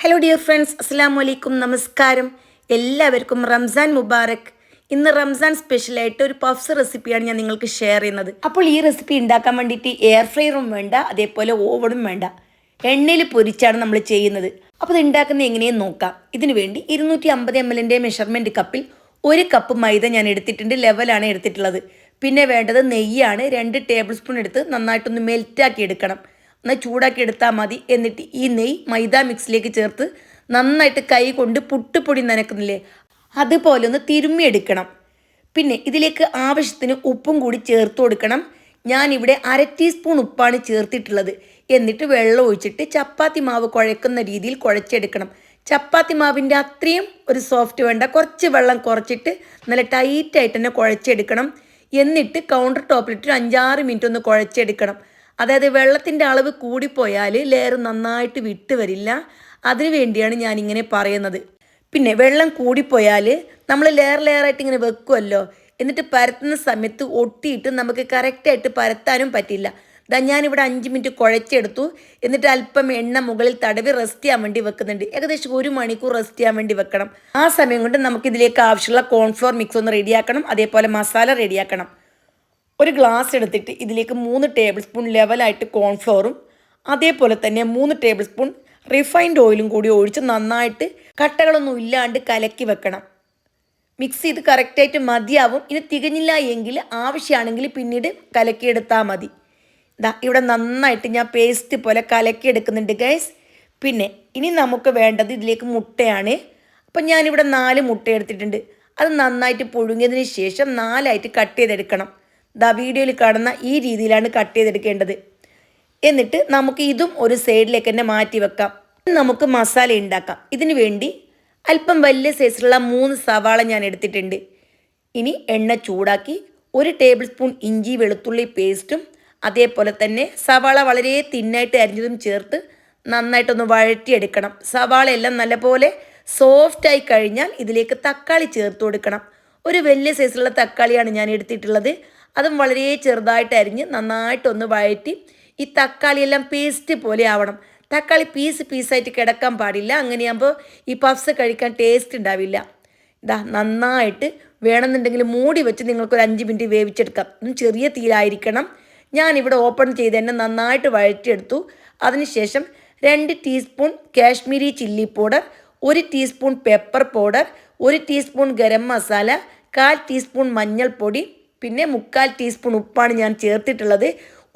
Hello dear friends, അസ്സലാമു അലൈക്കും, നമസ്കാരം. എല്ലാവർക്കും റംസാൻ മുബാറക്. ഇന്ന് റംസാൻ സ്പെഷ്യലായിട്ട് ഒരു പഫ്സ് റെസിപ്പിയാണ് ഞാൻ നിങ്ങൾക്ക് ഷെയർ ചെയ്യുന്നത്. അപ്പോൾ ഈ റെസിപ്പി ഉണ്ടാക്കാൻ വേണ്ടിയിട്ട് എയർ ഫ്രയറും വേണ്ട, അതേപോലെ ഓവണും വേണ്ട, എണ്ണയിൽ പൊരിച്ചാണ് നമ്മൾ ചെയ്യുന്നത്. അപ്പോൾ ഇത് ഉണ്ടാക്കുന്നത് എങ്ങനെയെന്ന് നോക്കാം. ഇതിനു വേണ്ടി 250 ml മെഷർമെൻറ്റ് കപ്പിൽ 1 കപ്പ് മൈദ ഞാൻ എടുത്തിട്ടുണ്ട്. ലെവലാണ് എടുത്തിട്ടുള്ളത്. പിന്നെ വേണ്ടത് നെയ്യാണ്. 2 ടേബിൾ സ്പൂൺ എടുത്ത് നന്നായിട്ടൊന്ന് മെൽറ്റാക്കി എടുക്കണം. എന്നാൽ ചൂടാക്കി എടുത്താൽ മതി. എന്നിട്ട് ഈ നെയ്യ് മൈദ മിക്സിലേക്ക് ചേർത്ത് നന്നായിട്ട് കൈ കൊണ്ട് പുട്ടുപൊടി നനക്കുന്നില്ലേ, അതുപോലെ ഒന്ന് തിരുമ്മിയെടുക്കണം. പിന്നെ ഇതിലേക്ക് ആവശ്യത്തിന് ഉപ്പും കൂടി ചേർത്ത് കൊടുക്കണം. ഞാനിവിടെ 1/2 ടീസ്പൂൺ ഉപ്പാണ് ചേർത്തിട്ടുള്ളത്. എന്നിട്ട് വെള്ളം ഒഴിച്ചിട്ട് ചപ്പാത്തി മാവ് കുഴക്കുന്ന രീതിയിൽ കുഴച്ചെടുക്കണം. ചപ്പാത്തി മാവിൻ്റെ അത്രയും ഒരു സോഫ്റ്റ് വേണ്ട, കുറച്ച് വെള്ളം കുറച്ചിട്ട് നല്ല ടൈറ്റായിട്ട് തന്നെ കുഴച്ചെടുക്കണം. എന്നിട്ട് കൗണ്ടർ ടോപ്പിലിട്ട് 5-6 മിനിറ്റ് ഒന്ന് കുഴച്ചെടുക്കണം. അതായത് വെള്ളത്തിൻ്റെ അളവ് കൂടിപ്പോയാൽ ലെയർ നന്നായിട്ട് വിട്ട് വരില്ല. അതിനു വേണ്ടിയാണ് ഞാനിങ്ങനെ പറയുന്നത്. പിന്നെ വെള്ളം കൂടിപ്പോയാൽ നമ്മൾ ലെയറായിട്ട് ഇങ്ങനെ വെക്കുമല്ലോ, എന്നിട്ട് പരത്തുന്ന സമയത്ത് ഒട്ടിയിട്ട് നമുക്ക് കറക്റ്റായിട്ട് പരത്താനും പറ്റില്ല. ഞാനിവിടെ 5 മിനിറ്റ് കുഴച്ചെടുത്തു. എന്നിട്ട് അല്പം എണ്ണ മുകളിൽ തടവി റെസ്റ്റ് ചെയ്യാൻ വേണ്ടി വെക്കുന്നുണ്ട്. ഏകദേശം 1 മണിക്കൂർ റെസ്റ്റ് ചെയ്യാൻ വേണ്ടി വെക്കണം. ആ സമയം കൊണ്ട് നമുക്കിതിലേക്ക് ആവശ്യമുള്ള കോൺഫ്ലോർ മിക്സ് ഒന്ന് റെഡിയാക്കണം. അതേപോലെ മസാല റെഡിയാക്കണം. ഒരു ഗ്ലാസ് എടുത്തിട്ട് ഇതിലേക്ക് 3 ടേബിൾ സ്പൂൺ ലെവലായിട്ട് കോൺഫ്ലോറും അതേപോലെ തന്നെ 3 ടേബിൾ സ്പൂൺ റിഫൈൻഡ് ഓയിലും കൂടി ഒഴിച്ച് നന്നായിട്ട് കട്ടകളൊന്നും ഇല്ലാണ്ട് കലക്കി വെക്കണം. മിക്സ് ചെയ്ത് കറക്റ്റായിട്ട് മതിയാവും. ഇനി തികഞ്ഞില്ല എങ്കിൽ ആവശ്യമാണെങ്കിൽ പിന്നീട് കലക്കിയെടുത്താൽ മതി. ഇവിടെ നന്നായിട്ട് ഞാൻ പേസ്റ്റ് പോലെ കലക്കിയെടുക്കുന്നുണ്ട് ഗൈസ്. പിന്നെ ഇനി നമുക്ക് വേണ്ടത് ഇതിലേക്ക് മുട്ടയാണ്. അപ്പം ഞാനിവിടെ 4 മുട്ട എടുത്തിട്ടുണ്ട്. അത് നന്നായിട്ട് പുഴുങ്ങിയതിന് ശേഷം 4ആയിട്ട് കട്ട് ചെയ്തെടുക്കണം. വീഡിയോയിൽ കാണുന്ന ഈ രീതിയിലാണ് കട്ട് ചെയ്തെടുക്കേണ്ടത്. എന്നിട്ട് നമുക്ക് ഇതും ഒരു സൈഡിലേക്ക് തന്നെ മാറ്റി വെക്കാം. നമുക്ക് മസാല ഉണ്ടാക്കാം. ഇതിനു വേണ്ടി അല്പം വലിയ സൈസിലുള്ള 3 സവാള ഞാൻ എടുത്തിട്ടുണ്ട്. ഇനി എണ്ണ ചൂടാക്കി 1 ടേബിൾ സ്പൂൺ ഇഞ്ചി വെളുത്തുള്ളി പേസ്റ്റും അതേപോലെ തന്നെ സവാള വളരെ തിന്നായിട്ട് അരിഞ്ഞതും ചേർത്ത് നന്നായിട്ടൊന്ന് വഴറ്റിയെടുക്കണം. സവാള എല്ലാം നല്ലപോലെ സോഫ്റ്റായി കഴിഞ്ഞാൽ ഇതിലേക്ക് തക്കാളി ചേർത്ത് കൊടുക്കണം. ഒരു വലിയ സൈസിലുള്ള തക്കാളിയാണ് ഞാൻ എടുത്തിട്ടുള്ളത്. അതും വളരെ ചെറുതായിട്ട് അരിഞ്ഞ് നന്നായിട്ടൊന്ന് വഴറ്റി ഈ തക്കാളിയെല്ലാം പേസ്റ്റ് പോലെ ആവണം. തക്കാളി പീസായിട്ട് കിടക്കാൻ പാടില്ല. അങ്ങനെയാകുമ്പോൾ ഈ പഫ്സ് കഴിക്കാൻ ടേസ്റ്റ് ഉണ്ടാവില്ല. നന്നായിട്ട് വേണമെന്നുണ്ടെങ്കിൽ മൂടി വെച്ച് നിങ്ങൾക്കൊരു 5 മിനിറ്റ് വേവിച്ചെടുക്കാം. ചെറിയ തീയിലായിരിക്കണം. ഞാനിവിടെ ഓപ്പൺ ചെയ്ത് തന്നെ നന്നായിട്ട് വഴറ്റിയെടുത്തു. അതിനുശേഷം 2 teaspoon Kashmiri chilli powder, 1 teaspoon pepper powder, 1 teaspoon garam masala, 1/4 teaspoon മഞ്ഞൾപ്പൊടി, പിന്നെ 3/4 ടീസ്പൂൺ ഉപ്പാണ് ഞാൻ ചേർത്തിട്ടുള്ളത്.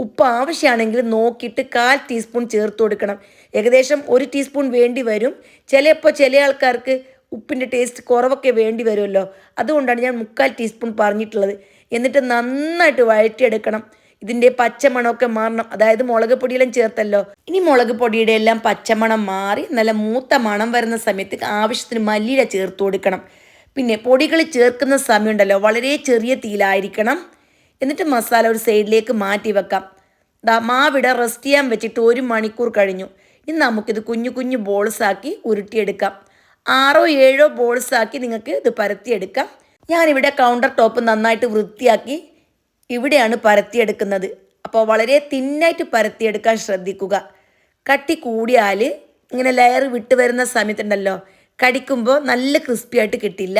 ഉപ്പ് ആവശ്യമാണെങ്കിൽ നോക്കിയിട്ട് 1/4 ടീസ്പൂൺ ചേർത്ത് കൊടുക്കണം. ഏകദേശം 1 ടീസ്പൂൺ വേണ്ടി വരും. ചിലപ്പോൾ ചില ആൾക്കാർക്ക് ഉപ്പിൻ്റെ ടേസ്റ്റ് കുറവൊക്കെ വേണ്ടി വരുമല്ലോ, അതുകൊണ്ടാണ് ഞാൻ 3/4 ടീസ്പൂൺ പറഞ്ഞിട്ടുള്ളത്. എന്നിട്ട് നന്നായിട്ട് വഴറ്റിയെടുക്കണം. ഇതിൻ്റെ പച്ചമണമൊക്കെ മാറണം. അതായത് മുളക് പൊടിയെല്ലാം ചേർത്തല്ലോ. ഇനി മുളക് പൊടിയുടെ എല്ലാം പച്ചമണം മാറി നല്ല മൂത്ത മണം വരുന്ന സമയത്ത് ആവശ്യത്തിന് മല്ലിയില ചേർത്ത് കൊടുക്കണം. പിന്നെ പൊടികൾ ചേർക്കുന്ന സമയമുണ്ടല്ലോ, വളരെ ചെറിയ തീയിലായിരിക്കണം. എന്നിട്ട് മസാല ഒരു സൈഡിലേക്ക് മാറ്റി വെക്കാം. മാവിട റെസ്റ്റ് ചെയ്യാൻ വെച്ചിട്ട് 1 മണിക്കൂർ കഴിഞ്ഞു. ഇനി നമുക്കിത് കുഞ്ഞു കുഞ്ഞു ബോൾസാക്കി ഉരുട്ടിയെടുക്കാം. 6-7 ബോൾസാക്കി നിങ്ങൾക്ക് ഇത് പരത്തിയെടുക്കാം. ഞാനിവിടെ കൗണ്ടർ ടോപ്പ് നന്നായിട്ട് വൃത്തിയാക്കി ഇവിടെയാണ് പരത്തിയെടുക്കുന്നത്. അപ്പോൾ വളരെ തിന്നായിട്ട് പരത്തിയെടുക്കാൻ ശ്രദ്ധിക്കുക. കട്ടി കൂടിയാൽ ഇങ്ങനെ ലെയർ വിട്ട് വരുന്ന സമയത്തുണ്ടല്ലോ, കടിക്കുമ്പോൾ നല്ല ക്രിസ്പി ആയിട്ട് കിട്ടില്ല.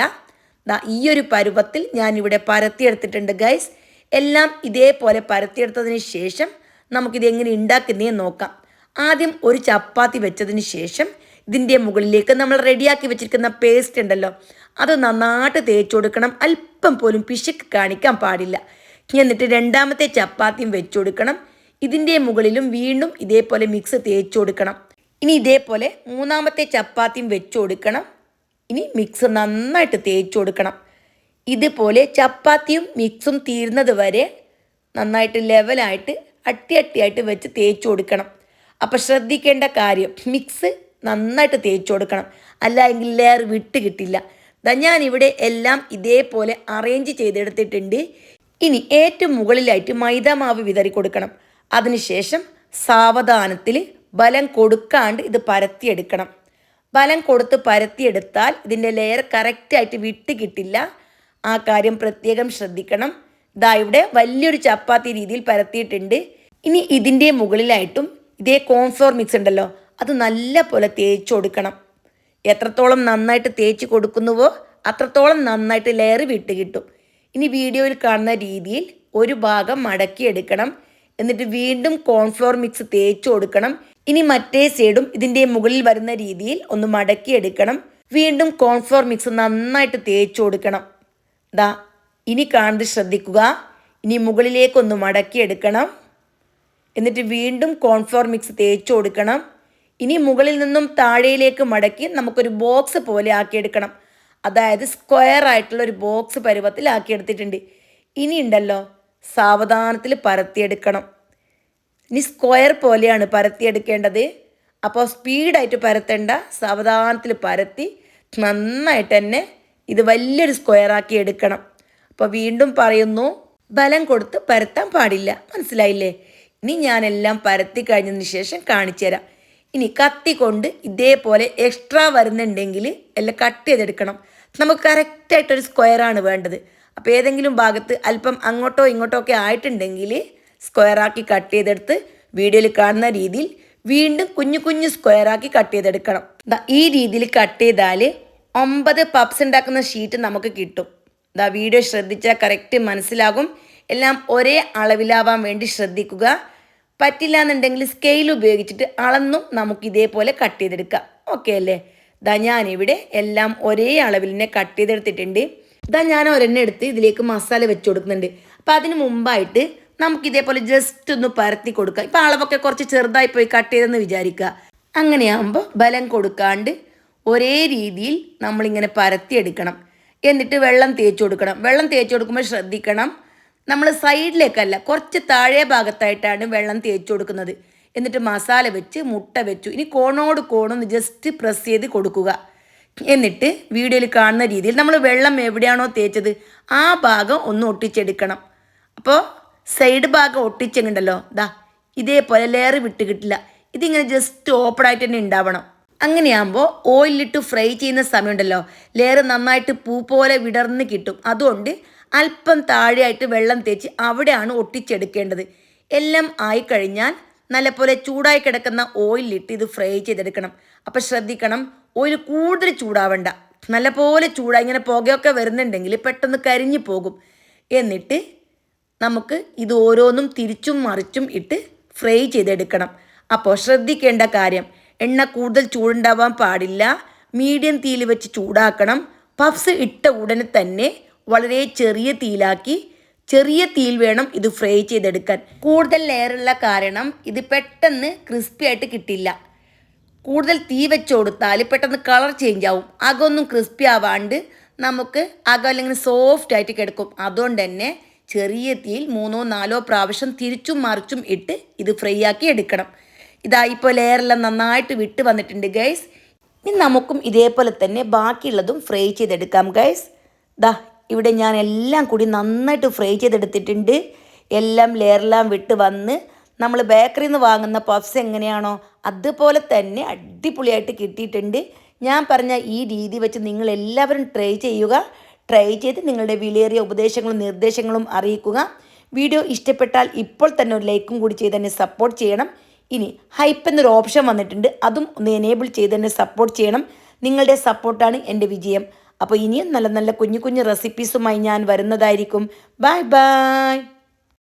ഈ ഒരു പരുവത്തിൽ ഞാനിവിടെ പരത്തിയെടുത്തിട്ടുണ്ട് ഗൈസ്. എല്ലാം ഇതേപോലെ പരത്തിയെടുത്തതിന് ശേഷം നമുക്കിത് എങ്ങനെ ഉണ്ടാക്കുന്നതെന്ന് നോക്കാം. ആദ്യം ഒരു ചപ്പാത്തി വെച്ചതിന് ശേഷം ഇതിൻ്റെ മുകളിലേക്ക് നമ്മൾ റെഡിയാക്കി വെച്ചിരിക്കുന്ന പേസ്റ്റ് ഉണ്ടല്ലോ, അത് നന്നായിട്ട് തേച്ച് കൊടുക്കണം. അല്പം പോലും പിശുക്ക് കാണിക്കാൻ പാടില്ല. എന്നിട്ട് 2ാമത്തെ ചപ്പാത്തിയും വെച്ച് കൊടുക്കണം. ഇതിൻ്റെ മുകളിലും വീണ്ടും ഇതേപോലെ മിക്സ് തേച്ച് കൊടുക്കണം. ഇനി ഇതേപോലെ 3ാമത്തെ ചപ്പാത്തിയും വെച്ച് കൊടുക്കണം. ഇനി മിക്സ് നന്നായിട്ട് തേച്ച് കൊടുക്കണം. ഇതുപോലെ ചപ്പാത്തിയും മിക്സും തീരുന്നത് വരെ നന്നായിട്ട് ലെവലായിട്ട് അട്ടിയായിട്ട് വെച്ച് തേച്ച് കൊടുക്കണം. അപ്പോൾ ശ്രദ്ധിക്കേണ്ട കാര്യം, മിക്സ് നന്നായിട്ട് തേച്ച് കൊടുക്കണം, അല്ല എങ്കിൽ ലെയർ വിട്ട് കിട്ടില്ല. ഞാനിവിടെ എല്ലാം ഇതേപോലെ അറേഞ്ച് ചെയ്തെടുത്തിട്ടുണ്ട്. ഇനി ഏറ്റവും മുകളിലായിട്ട് മൈദാമാവ് വിതറി കൊടുക്കണം. അതിനുശേഷം സാവധാനത്തിൽ ബലം കൊടുക്കാണ്ട് ഇത് പരത്തിയെടുക്കണം. ബലം കൊടുത്ത് പരത്തിയെടുത്താൽ ഇതിൻ്റെ ലെയർ കറക്റ്റായിട്ട് വിട്ട് കിട്ടില്ല. ആ കാര്യം പ്രത്യേകം ശ്രദ്ധിക്കണം. ഇവിടെ വലിയൊരു ചപ്പാത്തി രീതിയിൽ പരത്തിയിട്ടുണ്ട്. ഇനി ഇതിൻ്റെ മുകളിലായിട്ടും ഇതേ കോൺഫ്ലോർ മിക്സ് ഉണ്ടല്ലോ, അത് നല്ല പോലെ തേച്ച് കൊടുക്കണം. എത്രത്തോളം നന്നായിട്ട് തേച്ച് കൊടുക്കുന്നുവോ അത്രത്തോളം നന്നായിട്ട് ലെയർ വിട്ട് കിട്ടും. ഇനി വീഡിയോയിൽ കാണുന്ന രീതിയിൽ ഒരു ഭാഗം മടക്കിയെടുക്കണം. എന്നിട്ട് വീണ്ടും കോൺഫ്ലോർ മിക്സ് തേച്ച് കൊടുക്കണം. ഇനി മറ്റേ സൈഡും ഇതിൻ്റെ മുകളിൽ വരുന്ന രീതിയിൽ ഒന്ന് മടക്കിയെടുക്കണം. വീണ്ടും കോൺഫ്ലോർ മിക്സ് നന്നായിട്ട് തേച്ച് കൊടുക്കണം. ദാ ഇനി കാണുന്നത് ശ്രദ്ധിക്കുക. ഇനി മുകളിലേക്കൊന്ന് മടക്കിയെടുക്കണം. എന്നിട്ട് വീണ്ടും കോൺഫ്ലോർ മിക്സ് തേച്ച് കൊടുക്കണം. ഇനി മുകളിൽ നിന്നും താഴേയിലേക്ക് മടക്കി നമുക്കൊരു ബോക്സ് പോലെ ആക്കിയെടുക്കണം. അതായത് സ്ക്വയർ ആയിട്ടുള്ള ഒരു ബോക്സ് പരുവത്തിൽ ആക്കിയെടുത്തിട്ടുണ്ട്. ഇനി ഉണ്ടല്ലോ സാവധാനത്തിൽ പരത്തിയെടുക്കണം. ഇനി സ്ക്വയർ പോലെയാണ് പരത്തിയെടുക്കേണ്ടത്. അപ്പോൾ സ്പീഡായിട്ട് പരത്തേണ്ട, സാവധാനത്തിൽ പരത്തി നന്നായിട്ട് തന്നെ ഇത് വലിയൊരു സ്ക്വയർ ആക്കി എടുക്കണം. അപ്പോൾ വീണ്ടും പറയുന്നു, ബലം കൊടുത്ത് പരത്താൻ പാടില്ല. മനസ്സിലായില്ലേ? ഇനി ഞാനെല്ലാം പരത്തി കഴിഞ്ഞതിന് ശേഷം കാണിച്ചു തരാം. ഇനി കത്തി കൊണ്ട് ഇതേപോലെ എക്സ്ട്രാ വരുന്നുണ്ടെങ്കിൽ എല്ലാം കട്ട് ചെയ്തെടുക്കണം. നമുക്ക് കറക്റ്റായിട്ടൊരു സ്ക്വയറാണ് വേണ്ടത്. അപ്പോൾ ഏതെങ്കിലും ഭാഗത്ത് അല്പം അങ്ങോട്ടോ ഇങ്ങോട്ടോ ഒക്കെ ആയിട്ടുണ്ടെങ്കിൽ സ്ക്വയറാക്കി കട്ട് ചെയ്തെടുത്ത് വീഡിയോയിൽ കാണുന്ന രീതിയിൽ വീണ്ടും കുഞ്ഞു കുഞ്ഞു സ്ക്വയറാക്കി കട്ട് ചെയ്തെടുക്കണം. ഈ രീതിയിൽ കട്ട് ചെയ്താൽ 9 പപ്സ് ഉണ്ടാക്കുന്ന ഷീറ്റ് നമുക്ക് കിട്ടും. വീഡിയോ ശ്രദ്ധിച്ചാൽ കറക്റ്റ് മനസ്സിലാകും. എല്ലാം ഒരേ അളവിലാവാൻ വേണ്ടി ശ്രദ്ധിക്കുക. പറ്റില്ല എന്നുണ്ടെങ്കിൽ സ്കെയിൽ ഉപയോഗിച്ചിട്ട് അളന്നും നമുക്ക് ഇതേപോലെ കട്ട് ചെയ്തെടുക്കാം. ഓക്കെ അല്ലേ? ഞാനിവിടെ എല്ലാം ഒരേ അളവിൽ തന്നെ കട്ട് ചെയ്തെടുത്തിട്ടുണ്ട്. ഞാൻ ഒരെണ്ണം എടുത്ത് ഇതിലേക്ക് മസാല വെച്ച് കൊടുക്കുന്നുണ്ട്. അപ്പോൾ അതിന് മുമ്പായിട്ട് നമുക്ക് ഇതേപോലെ ജസ്റ്റ് ഒന്ന് പരത്തി കൊടുക്കാം. ഇപ്പോൾ അളവൊക്കെ കുറച്ച് ചെറുതായി പോയി കട്ട് ചെയ്തെന്ന് വിചാരിക്കുക. അങ്ങനെയാകുമ്പോൾ ബലം കൊടുക്കാണ്ട് ഒരേ രീതിയിൽ നമ്മളിങ്ങനെ പരത്തിയെടുക്കണം. എന്നിട്ട് വെള്ളം തേച്ച് കൊടുക്കണം. വെള്ളം തേച്ച് കൊടുക്കുമ്പോൾ ശ്രദ്ധിക്കണം, നമ്മൾ സൈഡിലേക്കല്ല കുറച്ച് താഴെ ഭാഗത്തായിട്ടാണ് വെള്ളം തേച്ച് കൊടുക്കുന്നത്. എന്നിട്ട് മസാല വെച്ച് മുട്ട വെച്ചു. ഇനി കോണോട് കോണൊന്ന് ജസ്റ്റ് പ്രസ് ചെയ്ത് കൊടുക്കുക. എന്നിട്ട് വീഡിയോയിൽ കാണുന്ന രീതിയിൽ നമ്മൾ വെള്ളം എവിടെയാണോ തേച്ചത് ആ ഭാഗം ഒന്ന് ഒട്ടിച്ചെടുക്കണം. അപ്പോൾ സൈഡ് ഭാഗം ഒട്ടിച്ചെങ്കിണ്ടല്ലോ ഇതേപോലെ ലെയർ വിട്ട് കിട്ടില്ല. ഇതിങ്ങനെ ജസ്റ്റ് ഓപ്പൺ ആയിട്ട് തന്നെ ഉണ്ടാവണം. അങ്ങനെയാകുമ്പോൾ ഓയിലിട്ട് ഫ്രൈ ചെയ്യുന്ന സമയമുണ്ടല്ലോ ലെയർ നന്നായിട്ട് പൂ പോലെ വിടർന്ന് കിട്ടും. അതുകൊണ്ട് അല്പം താഴെയായിട്ട് വെള്ളം തേച്ച് അവിടെയാണ് ഒട്ടിച്ചെടുക്കേണ്ടത്. എല്ലാം ആയിക്കഴിഞ്ഞാൽ നല്ലപോലെ ചൂടായി കിടക്കുന്ന ഓയിലിട്ട് ഇത് ഫ്രൈ ചെയ്തെടുക്കണം. അപ്പോൾ ശ്രദ്ധിക്കണം, ഓയിൽ കൂടുതൽ ചൂടാവണ്ട. നല്ലപോലെ ചൂടായി ഇങ്ങനെ പുകയൊക്കെ വരുന്നുണ്ടെങ്കിൽ പെട്ടെന്ന് കരിഞ്ഞു പോകും. എന്നിട്ട് നമുക്ക് ഇത് ഓരോന്നും തിരിച്ചും മറിച്ചും ഇട്ട് ഫ്രൈ ചെയ്തെടുക്കണം. അപ്പോൾ ശ്രദ്ധിക്കേണ്ട കാര്യം, എണ്ണ കൂടുതൽ ചൂടുണ്ടാവാൻ പാടില്ല. മീഡിയം തീയിൽ വെച്ച് ചൂടാക്കണം. പഫ്സ് ഇട്ട ഉടനെ തന്നെ വളരെ ചെറിയ തീയിലാക്കി ചെറിയ തീയിൽ വേണം ഇത് ഫ്രൈ ചെയ്തെടുക്കാൻ. കൂടുതൽ ലെയറുള്ള കാരണം ഇത് പെട്ടെന്ന് ക്രിസ്പി ആയിട്ട് കിട്ടില്ല. കൂടുതൽ തീ വെച്ച് കൊടുത്താൽ പെട്ടെന്ന് കളർ ചേഞ്ച് ആവും. അകമൊന്നും ക്രിസ്പി ആവാണ്ട് നമുക്ക് അകം അല്ലെങ്കിൽ സോഫ്റ്റ് ആയിട്ട് കിടക്കും. അതുകൊണ്ട് തന്നെ ചെറിയ തീയിൽ 3-4 പ്രാവശ്യം തിരിച്ചും മറിച്ചും ഇട്ട് ഇത് ഫ്രൈ ആക്കി എടുക്കണം. ഇപ്പോൾ ലെയറെല്ലാം നന്നായിട്ട് വിട്ട് വന്നിട്ടുണ്ട് ഗൈസ്. ഇനി നമുക്കും ഇതേപോലെ തന്നെ ബാക്കിയുള്ളതും ഫ്രൈ ചെയ്തെടുക്കാം ഗൈസ്. ഇവിടെ ഞാൻ എല്ലാം കൂടി നന്നായിട്ട് ഫ്രൈ ചെയ്തെടുത്തിട്ടുണ്ട്. എല്ലാം ലെയറെല്ലാം വിട്ട് വന്ന് നമ്മൾ ബേക്കറിയിൽ നിന്ന് വാങ്ങുന്ന പഫ്സ് എങ്ങനെയാണോ അതുപോലെ തന്നെ അടിപൊളിയായിട്ട് കിട്ടിയിട്ടുണ്ട്. ഞാൻ പറഞ്ഞ ഈ രീതി വെച്ച് നിങ്ങൾ എല്ലാവരും ട്രൈ ചെയ്യുക. ട്രൈ ചെയ്ത് നിങ്ങളുടെ വിലയേറിയ ഉപദേശങ്ങളും നിർദ്ദേശങ്ങളും അറിയിക്കുക. വീഡിയോ ഇഷ്ടപ്പെട്ടാൽ ഇപ്പോൾ തന്നെ ഒരു ലൈക്കും കൂടി ചെയ്ത് തന്നെ സപ്പോർട്ട് ചെയ്യണം. ഇനി ഹൈപ്പ് എന്നൊരു ഓപ്ഷൻ വന്നിട്ടുണ്ട്, അതും ഒന്ന് എനേബിൾ ചെയ്ത് തന്നെ സപ്പോർട്ട് ചെയ്യണം. നിങ്ങളുടെ സപ്പോർട്ടാണ് എൻ്റെ വിജയം. അപ്പോൾ ഇനിയും നല്ല നല്ല കുഞ്ഞു കുഞ്ഞു റെസിപ്പീസുമായി ഞാൻ വരുന്നതായിരിക്കും. Bye bye.